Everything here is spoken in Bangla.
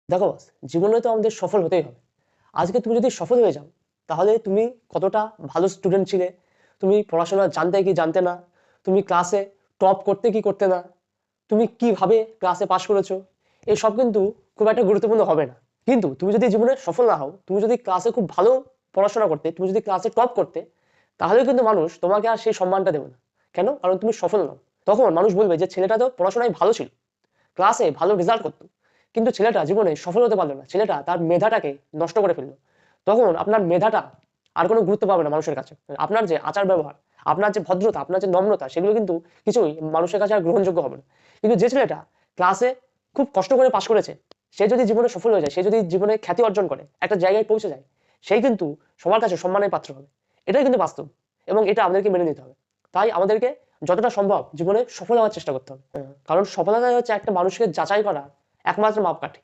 দেখো বস, জীবনে তো আমাদের সফল হতেই হবে। আজকে তুমি যদি সফল হয়ে যাও, তাহলে তুমি কতটা ভালো স্টুডেন্ট ছিলে, তুমি পড়াশোনা জানতে কি জানতে না, তুমি ক্লাসে টপ করতে কি করতে না, তুমি কিভাবে ক্লাসে পাশ করেছো, এসব কিন্তু খুব একটা গুরুত্বপূর্ণ হবে না। কিন্তু তুমি যদি জীবনে সফল না হও, তুমি যদি ক্লাসে খুব ভালো পড়াশোনা করতে, তুমি যদি ক্লাসে টপ করতে, তাহলে কিন্তু মানুষ তোমাকে আর সেই সম্মানটা দেবে না। কেন? কারণ তুমি সফল নও। তখন মানুষ বলবে যে ছেলেটা তো পড়াশোনায় ভালো ছিল, ক্লাসে ভালো রেজাল্ট করতো, কিন্তু ছেলেটা জীবনে সফল হতে পারলো না, ছেলেটা তার মেধাটাকে নষ্ট করে ফেললো। তখন আপনার মেধাটা আর কোনো গুরুত্ব পাবে না মানুষের কাছে। আপনার যে আচার ব্যবহার, আপনার যে ভদ্রতা, আপনার যে নম্রতা, সেগুলো কিন্তু কিছুই মানুষের কাছে আর গ্রহণযোগ্য হবে না। কিন্তু যে ছেলেটা ক্লাসে খুব কষ্ট করে পাশ করেছে, সে যদি জীবনে সফল হয়ে যায়, সে যদি জীবনে খ্যাতি অর্জন করে, একটা জায়গায় পৌঁছে যায়, সেই কিন্তু সবার কাছে সম্মানের পাত্র হবে। এটাই কিন্তু বাস্তব, এবং এটা আমাদেরকে মেনে নিতে হবে। তাই আমাদেরকে যতটা সম্ভব জীবনে সফল হওয়ার চেষ্টা করতে হবে। কারণ সফলতা হচ্ছে একটা মানুষকে যাচাই করা একমাত্র মাপকাঠি।